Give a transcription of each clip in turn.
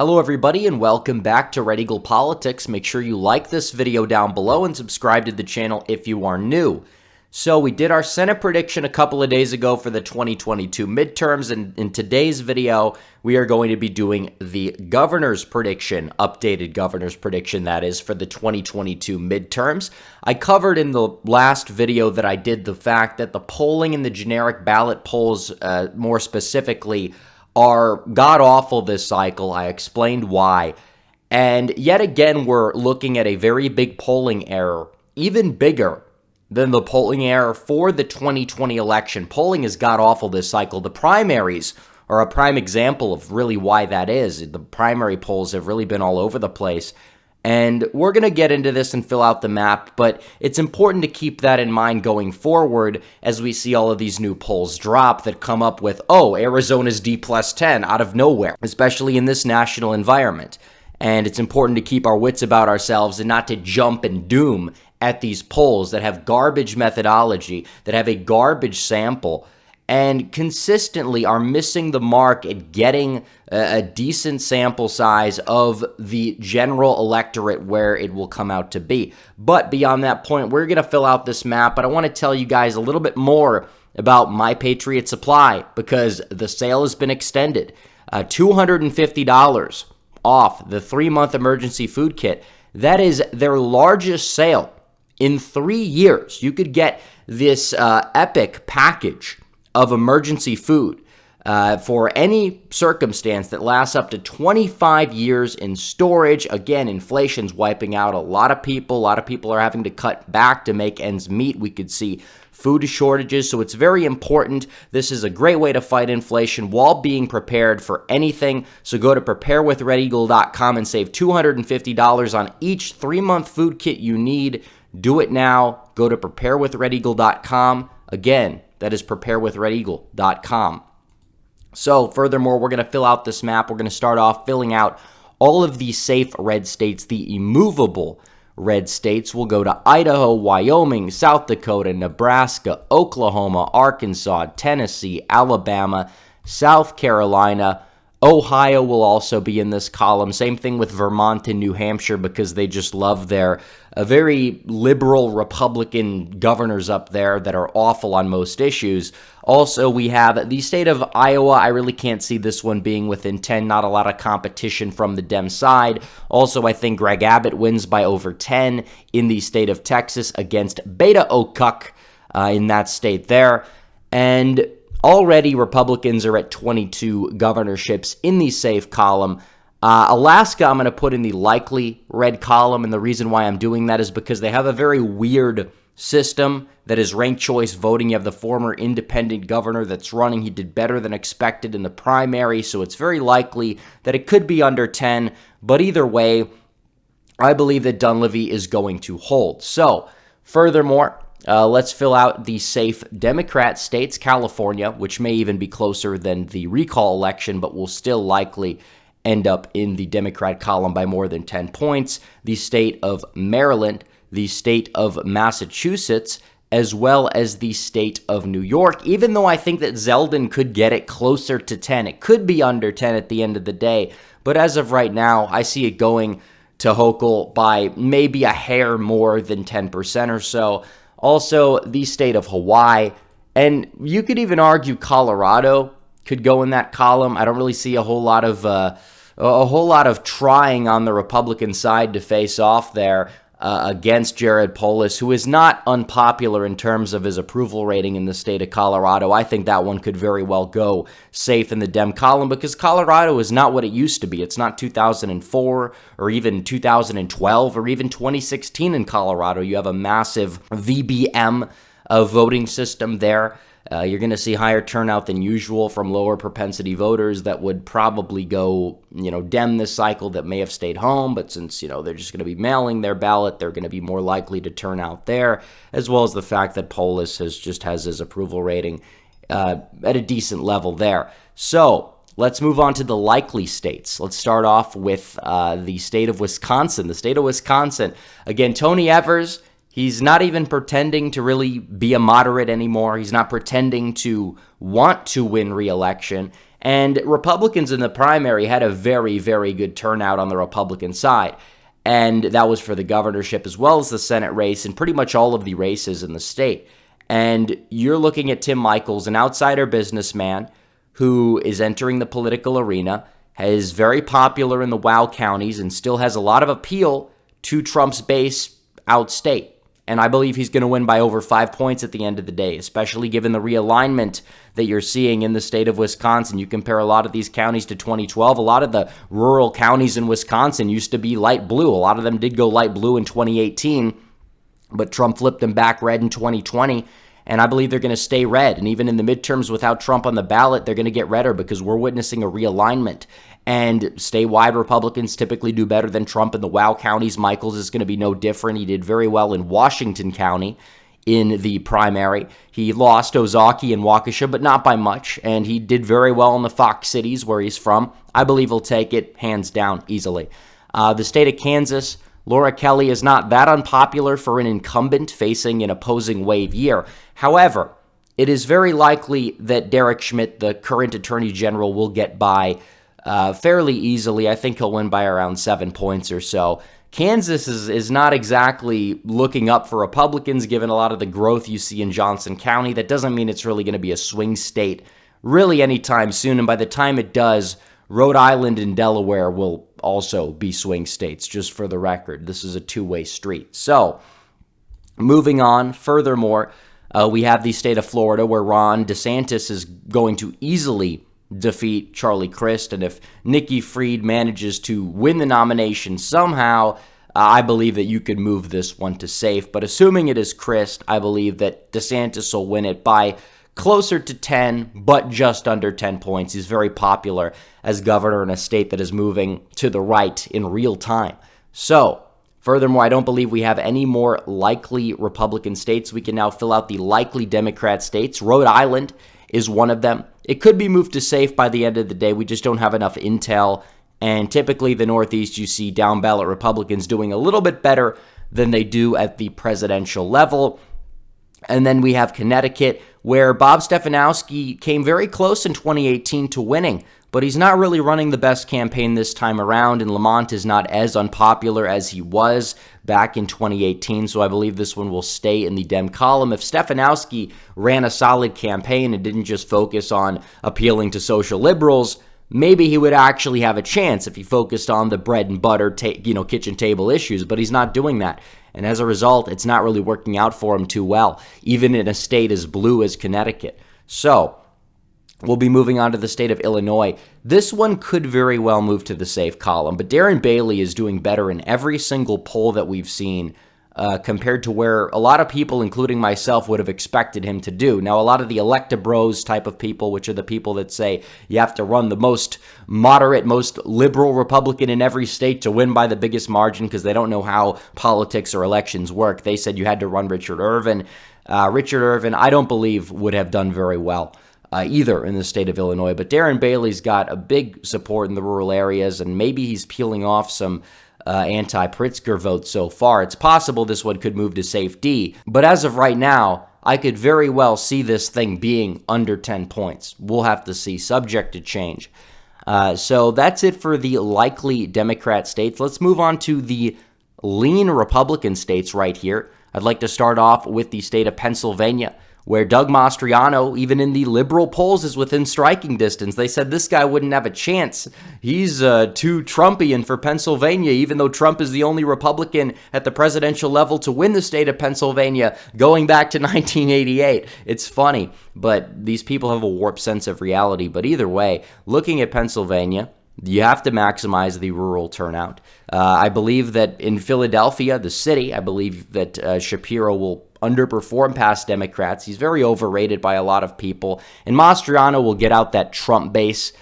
Hello everybody and welcome back to Red Eagle Politics. Make sure you like this video down below and subscribe to the channel if you are new. So we did our Senate prediction a couple of days ago for the 2022 midterms, and in today's video we are going to be doing the governor's prediction, updated governor's prediction that is, for the 2022 midterms. I covered in the last video that I did the fact that the polling in the generic ballot polls, more specifically, are god-awful this cycle. I explained why. And yet again, we're looking at a very big polling error, even bigger than the polling error for the 2020 election. Polling is god-awful this cycle. The primaries are a prime example of really why that is. The primary polls have really been all over the place. And we're going to get into this and fill out the map, but it's important to keep that in mind going forward as we see all of these new polls drop that come up with, oh, Arizona's D+10 out of nowhere, especially in this national environment. And it's important to keep our wits about ourselves and not to jump and doom at these polls that have garbage methodology, that have a garbage sample, and consistently are missing the mark at getting a decent sample size of the general electorate where it will come out to be. But beyond that point, we're going to fill out this map, but I want to tell you guys a little bit more about My Patriot Supply because the sale has been extended. $250 off the 3-month emergency food kit. That is their largest sale in 3 years. You could get this epic package of emergency food for any circumstance that lasts up to 25 years in storage. Again, inflation's wiping out a lot of people. A lot of people are having to cut back to make ends meet. We could see food shortages, so it's very important. This is a great way to fight inflation while being prepared for anything. So go to preparewithredeagle.com and save $250 on each 3-month food kit you need. Do it now. Go to preparewithredeagle.com. Again, that is preparewithredeagle.com. So furthermore, we're going to fill out this map. We're going to start off filling out all of the safe red states, the immovable red states. We'll go to Idaho, Wyoming, South Dakota, Nebraska, Oklahoma, Arkansas, Tennessee, Alabama, South Carolina. Ohio will also be in this column. Same thing with Vermont and New Hampshire because they just love their very liberal Republican governors up there that are awful on most issues. Also, we have the state of Iowa. I really can't see this one being within 10. Not a lot of competition from the Dem side. Also, I think Greg Abbott wins by over 10 in the state of Texas against Beta O'Cuck in that state there. And already, Republicans are at 22 governorships in the safe column. Alaska, I'm going to put in the likely red column, and the reason why I'm doing that is because they have a very weird system that is ranked choice voting. You have the former independent governor that's running. He did better than expected in the primary, so it's very likely that it could be under 10. But either way, I believe that Dunleavy is going to hold. So, furthermore, let's fill out the safe Democrat states. California, which may even be closer than the recall election, but will still likely end up in the Democrat column by more than 10 points. The state of Maryland, the state of Massachusetts, as well as the state of New York, even though I think that Zeldin could get it closer to 10. It could be under 10 at the end of the day, but as of right now, I see it going to Hochul by maybe a hair more than 10% or so. Also, the state of Hawaii, and you could even argue Colorado could go in that column. I don't really see a whole lot of trying on the Republican side to face off there against Jared Polis, who is not unpopular in terms of his approval rating in the state of Colorado. I think that one could very well go safe in the Dem column because Colorado is not what it used to be. It's not 2004 or even 2012 or even 2016 in Colorado. You have a massive VBM voting system there. You're going to see higher turnout than usual from lower propensity voters that would probably go, Dem this cycle that may have stayed home, but since, they're just going to be mailing their ballot, they're going to be more likely to turn out there, as well as the fact that Polis has his approval rating at a decent level there. So let's move on to the likely states. Let's start off with the state of Wisconsin. The state of Wisconsin, again, Tony Evers. He's not even pretending to really be a moderate anymore. He's not pretending to want to win re-election. And Republicans in the primary had a very, very good turnout on the Republican side. And that was for the governorship as well as the Senate race and pretty much all of the races in the state. And you're looking at Tim Michels, an outsider businessman who is entering the political arena, is very popular in the WOW counties and still has a lot of appeal to Trump's base outstate. And I believe he's going to win by over 5 points at the end of the day, especially given the realignment that you're seeing in the state of Wisconsin. You compare a lot of these counties to 2012. A lot of the rural counties in Wisconsin used to be light blue. A lot of them did go light blue in 2018, but Trump flipped them back red in 2020. And I believe they're going to stay red. And even in the midterms without Trump on the ballot, they're going to get redder because we're witnessing a realignment. And statewide Republicans typically do better than Trump in the WOW counties. Michels is going to be no different. He did very well in Washington County in the primary. He lost Ozaukee and Waukesha, but not by much. And he did very well in the Fox cities where he's from. I believe he'll take it hands down easily. The state of Kansas, Laura Kelly is not that unpopular for an incumbent facing an opposing wave year. However, it is very likely that Derek Schmidt, the current attorney general, will get by fairly easily. I think he'll win by around 7 points or so. Kansas is not exactly looking up for Republicans, given a lot of the growth you see in Johnson County. That doesn't mean it's really going to be a swing state really anytime soon. And by the time it does, Rhode Island and Delaware will also be swing states, just for the record. This is a two-way street. So, moving on, furthermore, we have the state of Florida where Ron DeSantis is going to easily defeat Charlie Crist. And if Nikki Fried manages to win the nomination somehow, I believe that you could move this one to safe. But assuming it is Crist, I believe that DeSantis will win it by closer to 10, but just under 10 points. He's very popular as governor in a state that is moving to the right in real time. So, furthermore, I don't believe we have any more likely Republican states. We can now fill out the likely Democrat states. Rhode Island is one of them. It could be moved to safe by the end of the day. We just don't have enough intel. And typically the Northeast, you see down ballot Republicans doing a little bit better than they do at the presidential level. And then we have Connecticut, where Bob Stefanowski came very close in 2018 to winning, but he's not really running the best campaign this time around, and Lamont is not as unpopular as he was back in 2018, so I believe this one will stay in the Dem column. If Stefanowski ran a solid campaign and didn't just focus on appealing to social liberals, maybe he would actually have a chance if he focused on the bread and butter, kitchen table issues, but he's not doing that. And as a result, it's not really working out for him too well, even in a state as blue as Connecticut. So, we'll be moving on to the state of Illinois. This one could very well move to the safe column, but Darren Bailey is doing better in every single poll that we've seen compared to where a lot of people, including myself, would have expected him to do. Now, a lot of the electabros type of people, which are the people that say you have to run the most moderate, most liberal Republican in every state to win by the biggest margin because they don't know how politics or elections work. They said you had to run Richard Irvin. Richard Irvin, I don't believe, would have done very well either in the state of Illinois. But Darren Bailey's got a big support in the rural areas, and maybe he's peeling off some anti-Pritzker votes so far. It's possible this one could move to safe D, but as of right now, I could very well see this thing being under 10 points. We'll have to see, subject to change. So that's it for the likely Democrat states. Let's move on to the lean Republican states right here. I'd like to start off with the state of Pennsylvania, where Doug Mastriano, even in the liberal polls, is within striking distance. They said this guy wouldn't have a chance. He's too Trumpian for Pennsylvania, even though Trump is the only Republican at the presidential level to win the state of Pennsylvania going back to 1988. It's funny, but these people have a warped sense of reality. But either way, looking at Pennsylvania, you have to maximize the rural turnout. I believe that in Philadelphia, the city, I believe that Shapiro will underperform past Democrats. He's very overrated by a lot of people. And Mastriano will get out that Trump base.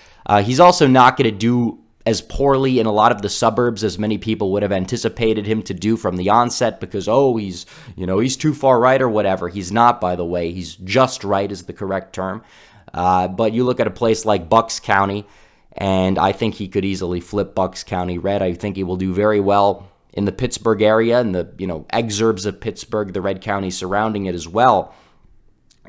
He's also not going to do as poorly in a lot of the suburbs as many people would have anticipated him to do from the onset because, he's too far right or whatever. He's not, by the way. He's just right is the correct term. But you look at a place like Bucks County, and I think he could easily flip Bucks County red. I think he will do very well in the Pittsburgh area and the exurbs of Pittsburgh, the red county surrounding it as well.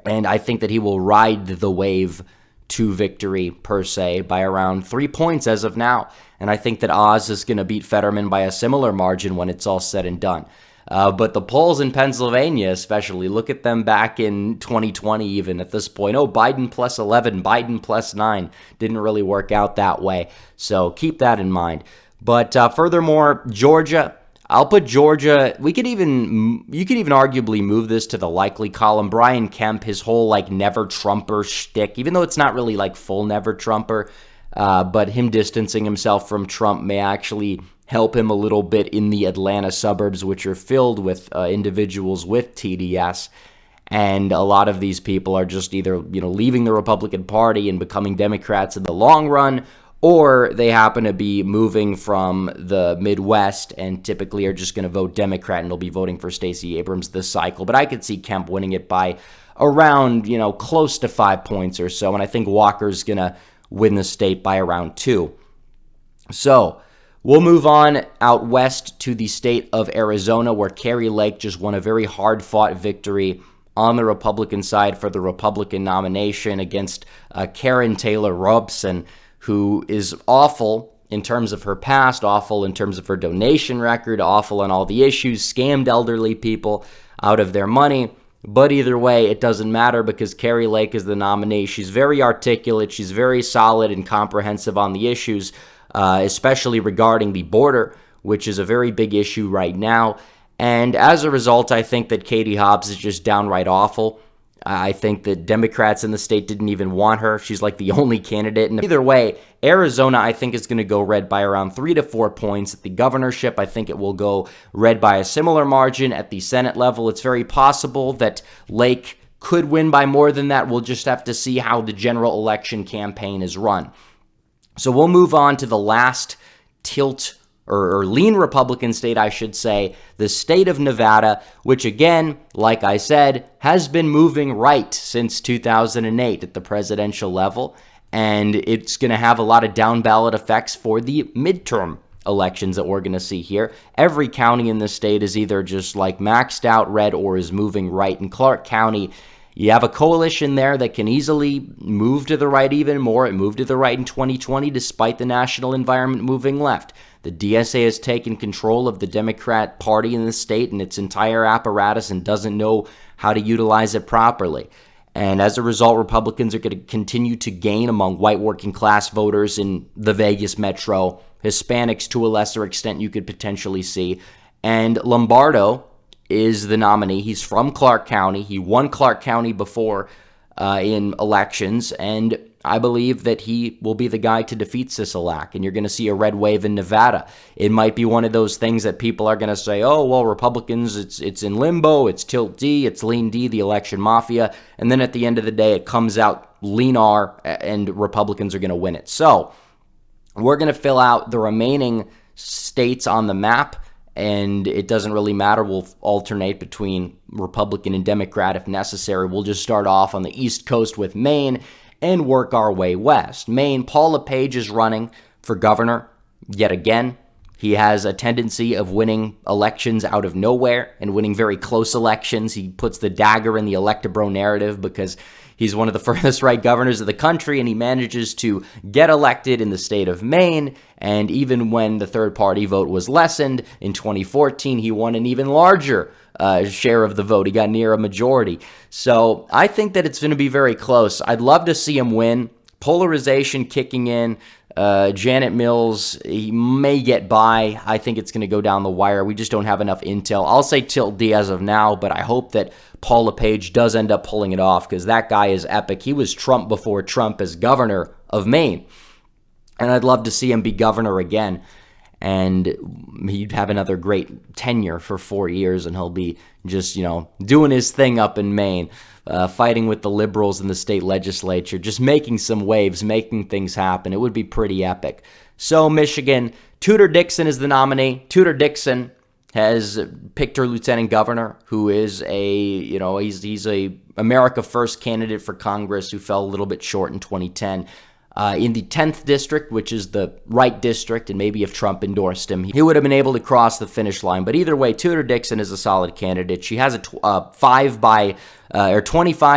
And I think that he will ride the wave to victory per se by around 3 points as of now. And I think that Oz is going to beat Fetterman by a similar margin when it's all said and done. But the polls in Pennsylvania especially, look at them back in 2020 even at this point. Oh, Biden plus 11, Biden plus 9. Didn't really work out that way. So keep that in mind. But furthermore, Georgia, I'll put Georgia, you could even arguably move this to the likely column. Brian Kemp, his whole like never Trumper shtick, even though it's not really like full never Trumper, but him distancing himself from Trump may actually help him a little bit in the Atlanta suburbs, which are filled with individuals with TDS. And a lot of these people are just either, leaving the Republican Party and becoming Democrats in the long run, or they happen to be moving from the Midwest and typically are just going to vote Democrat and they'll be voting for Stacey Abrams this cycle. But I could see Kemp winning it by around, close to 5 points or so. And I think Walker's going to win the state by around 2. So we'll move on out west to the state of Arizona, where Kari Lake just won a very hard-fought victory on the Republican side for the Republican nomination against Karen Taylor Robson, who is awful in terms of her past, awful in terms of her donation record, awful on all the issues, scammed elderly people out of their money. But either way, it doesn't matter because Kari Lake is the nominee. She's very articulate. She's very solid and comprehensive on the issues, especially regarding the border, which is a very big issue right now. And as a result, I think that Katie Hobbs is just downright awful. I think that Democrats in the state didn't even want her. She's like the only candidate. And either way, Arizona, I think, is going to go red by around 3 to 4 points. At the governorship, I think it will go red by a similar margin. At the Senate level, it's very possible that Lake could win by more than that. We'll just have to see how the general election campaign is run. So we'll move on to the last tilt or lean Republican state, I should say, the state of Nevada, which again, like I said, has been moving right since 2008 at the presidential level, and it's going to have a lot of down-ballot effects for the midterm elections that we're going to see here. Every county in the state is either just like maxed out red or is moving right. In Clark County, you have a coalition there that can easily move to the right even more. It moved to the right in 2020 despite the national environment moving left. The DSA has taken control of the Democrat Party in the state and its entire apparatus and doesn't know how to utilize it properly. And as a result, Republicans are going to continue to gain among white working class voters in the Vegas metro, Hispanics to a lesser extent you could potentially see. And Lombardo is the nominee. He's from Clark County. He won Clark County before in elections, and I believe that he will be the guy to defeat Sisolak, and you're going to see a red wave in Nevada. It might be one of those things that people are going to say, oh, well, Republicans, it's in limbo, it's tilt D, it's lean D, the election mafia, and then at the end of the day, it comes out lean R, and Republicans are going to win it. So we're going to fill out the remaining states on the map, and it doesn't really matter. We'll alternate between Republican and Democrat if necessary. We'll just start off on the East Coast with Maine and work our way west. Maine, Paul LePage is running for governor yet again. He has a tendency of winning elections out of nowhere and winning very close elections. He puts the dagger in the electobro narrative because he's one of the furthest right governors of the country, and he manages to get elected in the state of Maine. And even when the third-party vote was lessened in 2014, he won an even larger share of the vote. He got near a majority. So I think that it's going to be very close. I'd love to see him win. Polarization kicking in. Janet Mills, he may get by. I think it's going to go down the wire. We just don't have enough intel. I'll say tilt D as of now, but I hope that Paul LePage does end up pulling it off because that guy is epic. He was Trump before Trump as governor of Maine. And I'd love to see him be governor again. And he'd have another great tenure for 4 years, and he'll be just, doing his thing up in Maine, fighting with the liberals in the state legislature, just making some waves, making things happen. It would be pretty epic. So Michigan, Tudor Dixon is the nominee. Tudor Dixon has picked her lieutenant governor, who is he's a America First candidate for Congress who fell a little bit short in 2010. in the 10th district, which is the right district, and maybe if Trump endorsed him, he would have been able to cross the finish line. But either way, Tudor Dixon is a solid candidate. She has a 25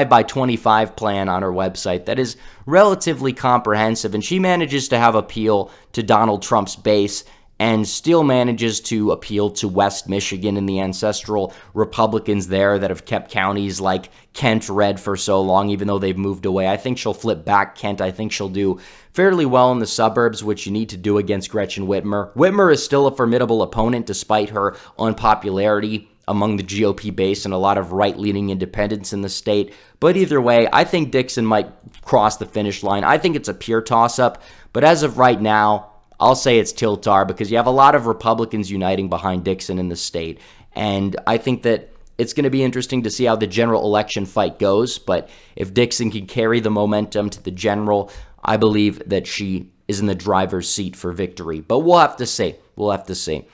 by 25 plan on her website that is relatively comprehensive, and she manages to have appeal to Donald Trump's base and still manages to appeal to West Michigan and the ancestral Republicans there that have kept counties like Kent red for so long, even though they've moved away. I think she'll flip back Kent. I think she'll do fairly well in the suburbs, which you need to do against Gretchen Whitmer. Whitmer is still a formidable opponent despite her unpopularity among the GOP base and a lot of right-leaning independents in the state. But either way, I think Dixon might cross the finish line. I think it's a pure toss-up, but as of right now, I'll say it's Tiltar because you have a lot of Republicans uniting behind Dixon in the state. And I think that it's going to be interesting to see how the general election fight goes. But if Dixon can carry the momentum to the general, I believe that she is in the driver's seat for victory. But we'll have to see. We'll have to see.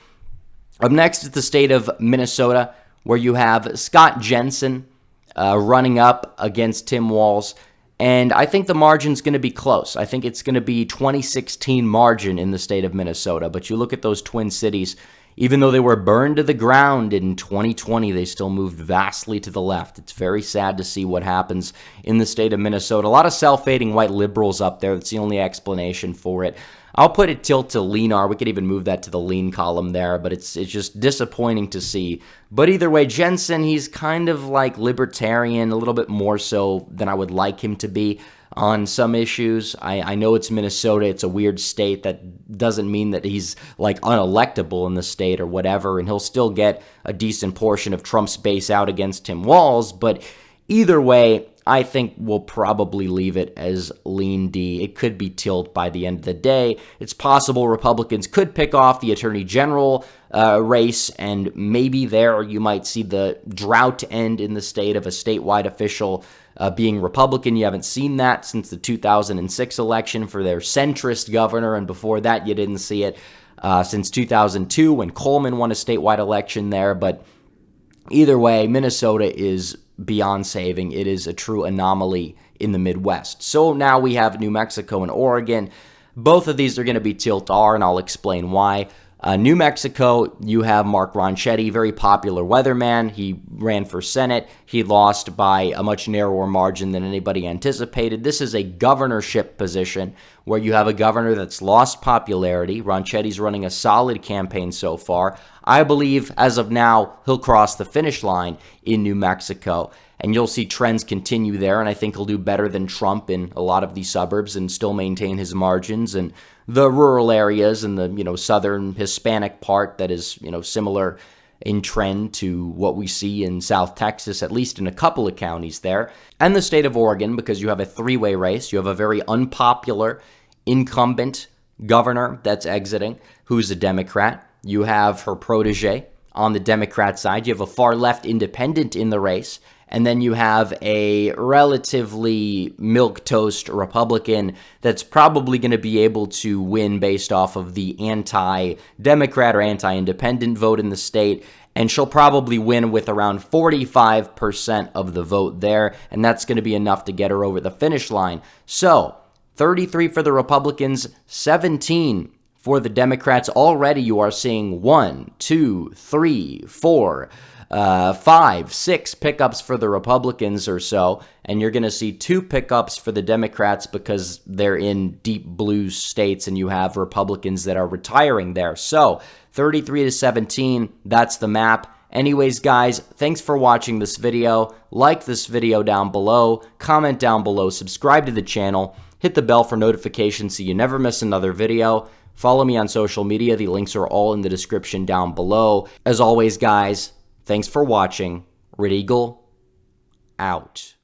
Up next is the state of Minnesota, where you have Scott Jensen running up against Tim Walz. And I think the margin's going to be close. I think it's going to be 2016 margin in the state of Minnesota. But you look at those twin cities, even though they were burned to the ground in 2020, they still moved vastly to the left. It's very sad to see what happens in the state of Minnesota. A lot of self-hating white liberals up there. That's the only explanation for it. I'll put it tilt to leaner. We could even move that to the lean column there, but it's just disappointing to see. But either way, Jensen, he's kind of like libertarian, a little bit more so than I would like him to be on some issues. I know it's Minnesota. It's a weird state. That doesn't mean that he's like unelectable in the state or whatever, and he'll still get a decent portion of Trump's base out against Tim Walz, but either way, I think we'll probably leave it as lean D. It could be tilt by the end of the day. It's possible Republicans could pick off the Attorney General race, and maybe there you might see the drought end in the state of a statewide official being Republican. You haven't seen that since the 2006 election for their centrist governor, and before that you didn't see it since 2002 when Coleman won a statewide election there. But either way, Minnesota is beyond saving. It is a true anomaly in the Midwest. So now we have New Mexico and Oregon. Both of these are going to be tilt-R, and I'll explain why. New Mexico, you have Mark Ronchetti, very popular weatherman. He ran for Senate. He lost by a much narrower margin than anybody anticipated. This is a governorship position where you have a governor that's lost popularity. Ronchetti's running a solid campaign so far. I believe, as of now, he'll cross the finish line in New Mexico, and you'll see trends continue there, and I think he'll do better than Trump in a lot of these suburbs and still maintain his margins, and the rural areas and the, southern Hispanic part that is, similar in trend to what we see in South Texas, at least in a couple of counties there, and the state of Oregon, because you have a three-way race. You have a very unpopular incumbent governor that's exiting, who's a Democrat. You have her protege on the Democrat side. You have a far-left independent in the race. And then you have a relatively milquetoast Republican that's probably going to be able to win based off of the anti-Democrat or anti-independent vote in the state. And she'll probably win with around 45% of the vote there. And that's going to be enough to get her over the finish line. So 33 for the Republicans, 17 for the Democrats. Already you are seeing 1, 2, 3, 4, 5, 6 pickups for the Republicans or so, and you're going to see 2 pickups for the Democrats because they're in deep blue states and you have Republicans that are retiring there. So 33 to 17, that's the map. Anyways, guys, thanks for watching this video. Like this video down below, comment down below, subscribe to the channel, hit the bell for notifications so you never miss another video. Follow me on social media. The links are all in the description down below. As always, guys, thanks for watching. Red Eagle, out.